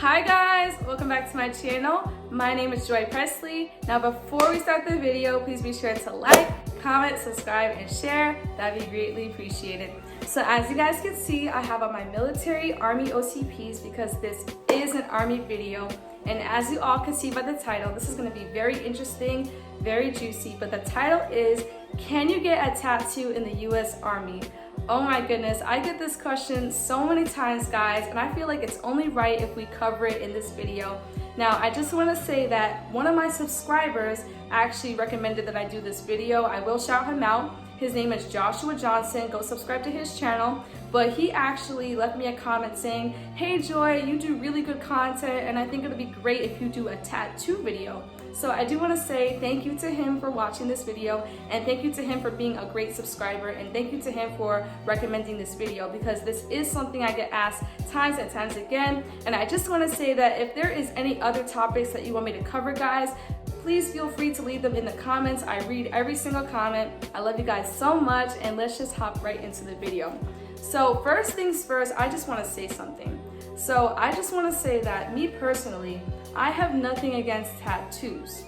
Hi guys, welcome back to my channel. My name is Joy Presley. Now before we start the video, please be sure to like, comment, subscribe, and share. That'd be greatly appreciated. So as you guys can see, I have on my military Army OCPs because this is an Army video. And as you all can see by the title, this is gonna be very interesting, very juicy, but the title is, can you get a tattoo in the US Army? Oh my goodness, I get this question so many times, guys, and I feel like it's only right if we cover it in this video. Now, I just want to say that one of my subscribers actually recommended that I do this video. I will shout him out. His name is Joshua Johnson. Go subscribe to his channel. But he actually left me a comment saying, hey Joy, you do really good content and I think it'll be great if you do a tattoo video. So I do want to say thank you to him for watching this video, and thank you to him for being a great subscriber, and thank you to him for recommending this video, because this is something I get asked times and times again. And I just want to say that if there is any other topics that you want me to cover, guys, please feel free to leave them in the comments. I read every single comment. I love you guys so much, and let's just hop right into the video. So first things first, I just want to say something. So I just want to say that me personally, I have nothing against tattoos.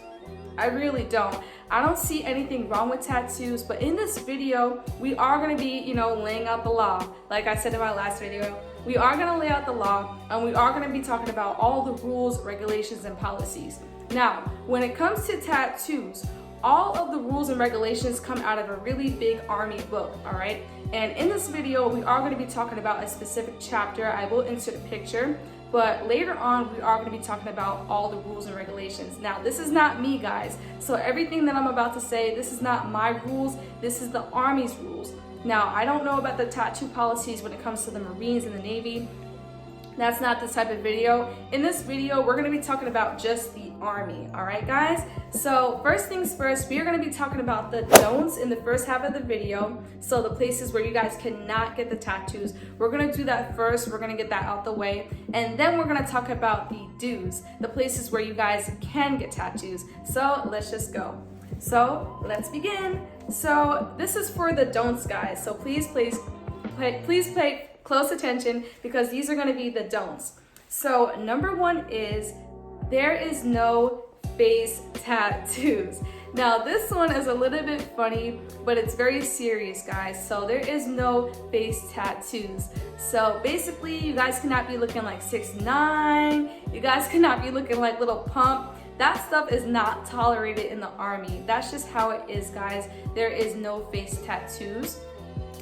I really don't. I don't see anything wrong with tattoos, but in this video, we are going to be, laying out the law. Like I said in my last video, we are going to lay out the law, and we are going to be talking about all the rules, regulations, and policies. Now, when it comes to tattoos, all of the rules and regulations come out of a really big Army book, all right? And in this video, we are going to be talking about a specific chapter. I will insert a picture, but later on, we are going to be talking about all the rules and regulations. Now, this is not me, guys. So everything that I'm about to say, this is not my rules. This is the Army's rules. Now, I don't know about the tattoo policies when it comes to the Marines and the Navy. That's not this type of video. In this video, we're gonna be talking about just the Army, all right, guys? So first things first, we are gonna be talking about the don'ts in the first half of the video. So the places where you guys cannot get the tattoos. We're gonna do that first. We're gonna get that out the way. And then we're gonna talk about the do's, the places where you guys can get tattoos. So let's just go. So let's begin. So this is for the don'ts, guys. So please pay close attention, because these are going to be the don'ts. So number one is, there is no face tattoos. Now this one is a little bit funny, but it's very serious, guys. So there is no face tattoos. So basically, you guys cannot be looking like 6ix9ine. You guys cannot be looking like Lil Pump. That stuff is not tolerated in the Army. That's just how it is, guys. There is no face tattoos.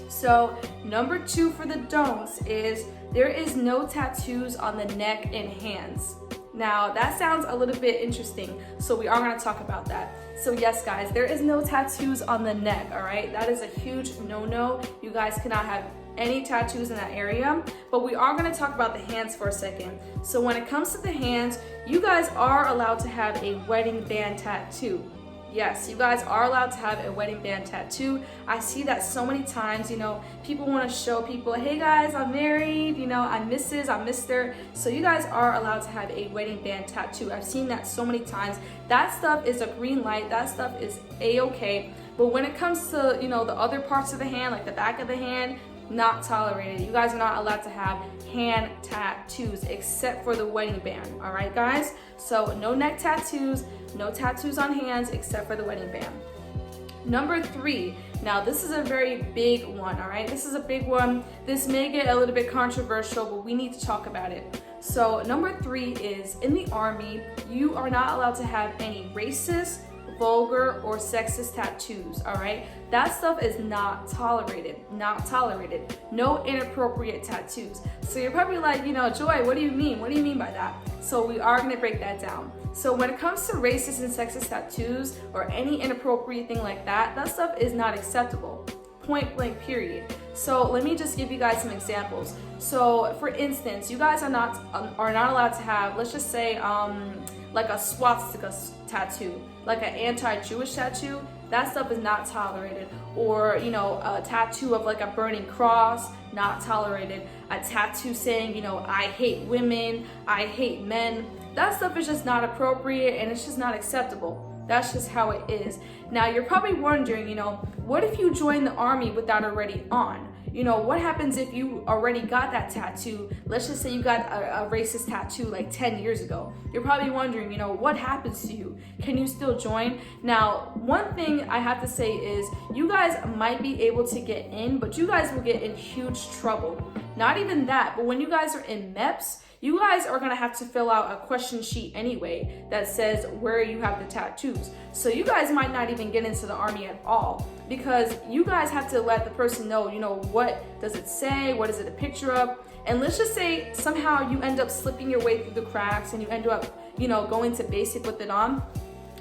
So number two for the don'ts is, there is no tattoos on the neck and hands. Now that sounds a little bit interesting, so we are going to talk about that. So yes, guys, there is no tattoos on the neck, all right? That is a huge no-no. You guys cannot have any tattoos in that area, but we are going to talk about the hands for a second. So when it comes to the hands, you guys are allowed to have a wedding band tattoo. Yes, you guys are allowed to have a wedding band tattoo. I see that so many times, people want to show people, hey guys, I'm married, I'm Mrs., I'm Mr. So you guys are allowed to have a wedding band tattoo. I've seen that so many times. That stuff is a green light. That stuff is a-okay. But when it comes to, the other parts of the hand, like the back of the hand, not tolerated. You guys are not allowed to have hand tattoos except for the wedding band, all right, guys? So no neck tattoos, no tattoos on hands except for the wedding band. Number three, now this is a very big one, all right? This is a big one. This may get a little bit controversial, but we need to talk about it. So number three is, in the Army, you are not allowed to have any racist, vulgar, or sexist tattoos, all right? That stuff is not tolerated, not tolerated. No inappropriate tattoos. So you're probably like, Joy, what do you mean? What do you mean by that? So we are gonna break that down. So when it comes to racist and sexist tattoos, or any inappropriate thing like that, that stuff is not acceptable. Point blank, period. So let me just give you guys some examples. So for instance, you guys are not allowed to have, let's just say, like a swastika tattoo, like an anti-Jewish tattoo. That stuff is not tolerated. Or, a tattoo of like a burning cross, not tolerated. A tattoo saying, I hate women, I hate men. That stuff is just not appropriate, and it's just not acceptable. That's just how it is. Now, you're probably wondering, what if you join the army with that already on? What happens if you already got that tattoo? Let's just say you got a racist tattoo like 10 years ago. You're probably wondering, what happens to you? Can you still join? Now, one thing I have to say is you guys might be able to get in, but you guys will get in huge trouble. Not even that, but when you guys are in MEPS, you guys are gonna have to fill out a question sheet anyway that says where you have the tattoos. So you guys might not even get into the army at all because you guys have to let the person know, what does it say? What is it a picture of? And let's just say somehow you end up slipping your way through the cracks and you end up, going to basic with it on.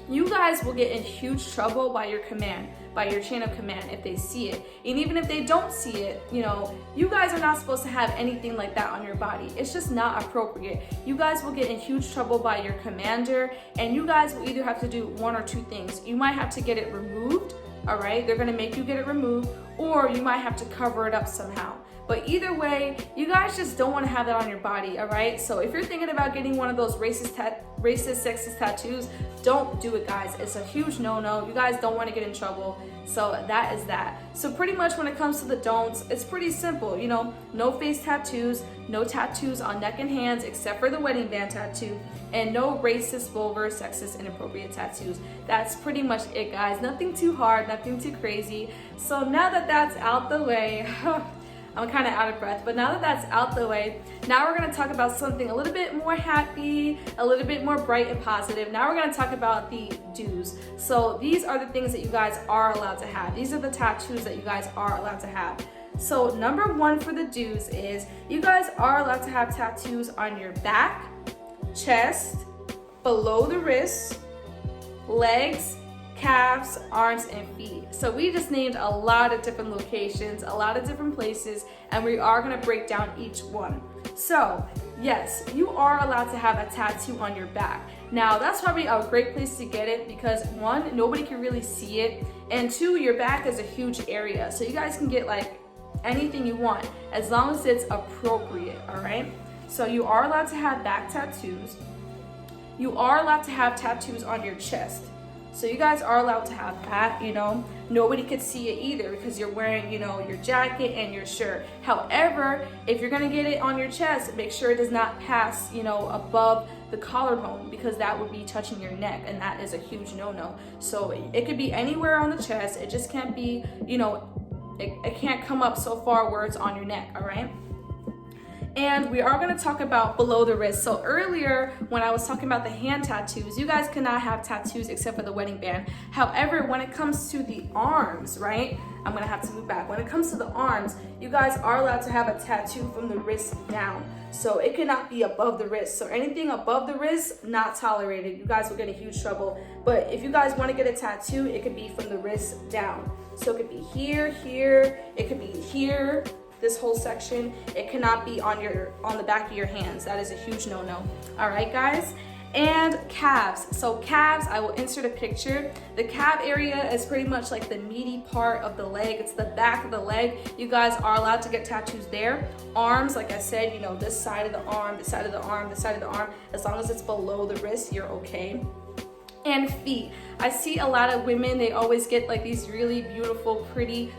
You guys will get in huge trouble by your command, by your chain of command if they see it. And even if they don't see it, you guys are not supposed to have anything like that on your body. It's just not appropriate. You guys will get in huge trouble by your commander, and you guys will either have to do one or two things. You might have to get it removed, all right? They're gonna make you get it removed, or you might have to cover it up somehow. But either way, you guys just don't want to have that on your body, all right? So if you're thinking about getting one of those racist, sexist tattoos, don't do it, guys. It's a huge no-no. You guys don't want to get in trouble. So that is that. So pretty much when it comes to the don'ts, it's pretty simple, no face tattoos, no tattoos on neck and hands except for the wedding band tattoo, and no racist, vulgar, sexist, inappropriate tattoos. That's pretty much it, guys. Nothing too hard, nothing too crazy. So now that that's out the way, I'm kind of out of breath, but now that that's out the way, now we're going to talk about something a little bit more happy, a little bit more bright and positive. Now we're going to talk about the do's. So these are the things that you guys are allowed to have. These are the tattoos that you guys are allowed to have. So number one for the do's is you guys are allowed to have tattoos on your back, chest, below the wrists, legs, calves, arms, and feet. So we just named a lot of different locations, a lot of different places, and we are going to break down each one. So yes, you are allowed to have a tattoo on your back. Now that's probably a great place to get it because one, nobody can really see it, and two, your back is a huge area. So you guys can get like anything you want as long as it's appropriate, all right? So you are allowed to have back tattoos. You are allowed to have tattoos on your chest. So you guys are allowed to have that, nobody could see it either because you're wearing, your jacket and your shirt. However, if you're gonna get it on your chest, make sure it does not pass, above the collarbone because that would be touching your neck, and that is a huge no-no. So it could be anywhere on the chest. It just can't be, it can't come up so far where it's on your neck, all right? And we are going to talk about below the wrist. So earlier when I was talking about the hand tattoos, you guys cannot have tattoos except for the wedding band. However, when it comes to the arms, right? I'm going to have to move back. When it comes to the arms, you guys are allowed to have a tattoo from the wrist down. So it cannot be above the wrist. So anything above the wrist, not tolerated. You guys will get in huge trouble. But if you guys want to get a tattoo, it could be from the wrist down. So it could be here, here, it could be here, this whole section. It cannot be on the back of your hands. That is a huge no-no. All right, guys. And calves. So calves, I will insert a picture. The calf area is pretty much like the meaty part of the leg. It's the back of the leg. You guys are allowed to get tattoos there. Arms, like I said, this side of the arm, this side of the arm, this side of the arm. As long as it's below the wrist, you're okay. And feet. I see a lot of women, they always get like these really beautiful, pretty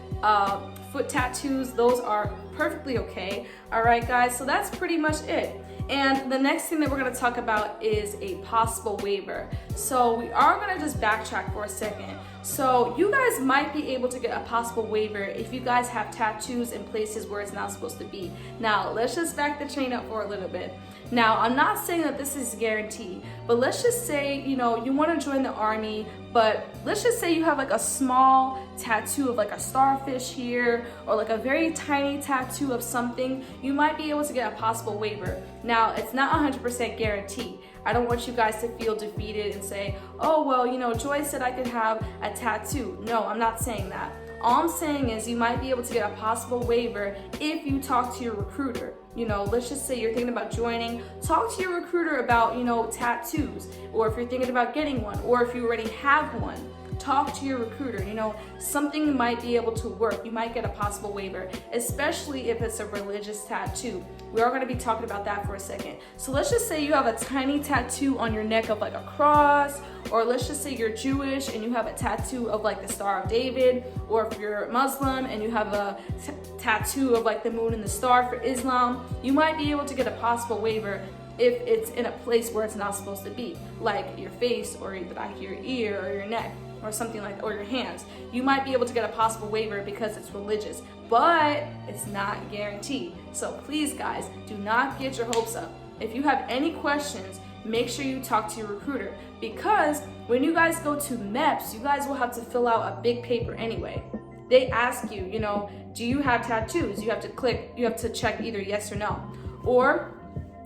foot tattoos. Those are perfectly okay. All right, guys, so that's pretty much it. And the next thing that we're going to talk about is a possible waiver. So we are going to just backtrack for a second. So you guys might be able to get a possible waiver if you guys have tattoos in places where it's not supposed to be. Now, let's just back the train up for a little bit. Now, I'm not saying that this is guaranteed, but let's just say, you want to join the army, but let's just say you have like a small tattoo of like a starfish here, or like a very tiny tattoo of something. You might be able to get a possible waiver. Now, it's not 100% guaranteed. I don't want you guys to feel defeated and say, oh, well, Joy said I could have a tattoo. No, I'm not saying that. All I'm saying is you might be able to get a possible waiver if you talk to your recruiter. Let's just say you're thinking about joining, talk to your recruiter about, tattoos, or if you're thinking about getting one, or if you already have one. talk to your recruiter. You know, something might be able to work. You might get a possible waiver, especially if it's a religious tattoo. We are going to be talking about that for a second. So let's just say you have a tiny tattoo on your neck of like a cross, or let's just say you're Jewish and you have a tattoo of like the Star of David, or if you're Muslim and you have a tattoo of like the moon and the star for Islam, you might be able to get a possible waiver if it's in a place where it's not supposed to be, like your face or the back of your ear or your neck or something like that, or your hands. You might be able to get a possible waiver because it's religious, but it's not guaranteed. So please guys, do not get your hopes up. If you have any questions, make sure you talk to your recruiter, because when you guys go to MEPS, you guys will have to fill out a big paper anyway. They ask you, you know, do you have tattoos? You have to check either yes or no. Or,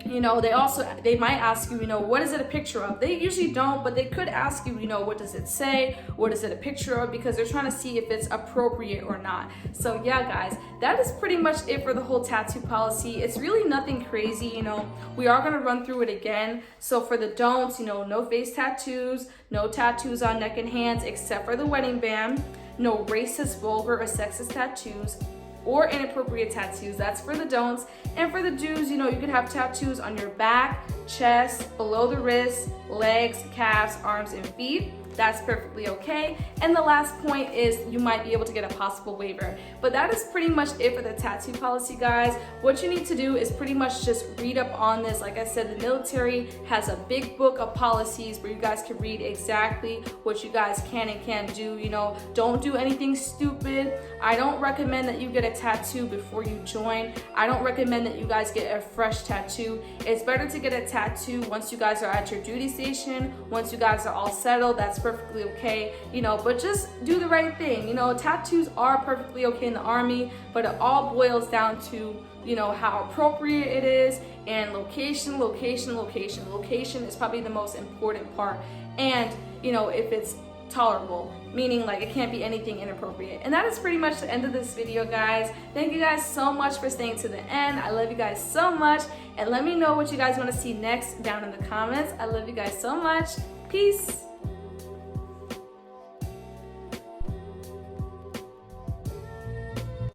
you know, they might ask you, you know, what is it a picture of? They usually don't, but they could ask you, you know, what does it say? What is it a picture of? Because they're trying to see if it's appropriate or not. So yeah, guys, that is pretty much it for the whole tattoo policy. It's really nothing crazy, you know. We are going to run through it again. So for the don'ts, you know, no face tattoos, no tattoos on neck and hands except for the wedding band, no racist, vulgar, or sexist tattoos, or inappropriate tattoos. That's for the don'ts. And for the do's, you know, you can have tattoos on your back, chest, below the wrists, legs, calves, arms, and feet. That's perfectly okay. And the last point is you might be able to get a possible waiver. But that is pretty much it for the tattoo policy, guys. What you need to do is pretty much just read up on this. Like I said, the military has a big book of policies where you guys can read exactly what you guys can and can't do. You know, don't do anything stupid. I don't recommend that you get a tattoo before you join. I don't recommend that you guys get a fresh tattoo. It's better to get a tattoo once you guys are at your duty station, once you guys are all settled. That's perfectly okay, you know, but just do the right thing. You know, tattoos are perfectly okay in the Army, but it all boils down to, you know, how appropriate it is, and location. Location is probably the most important part. And, you know, if it's tolerable, meaning like it can't be anything inappropriate. And that is pretty much the end of this video, guys. Thank you guys so much for staying to the end. I love you guys so much, and let me know what you guys want to see next down in the comments. I love you guys so much. Peace.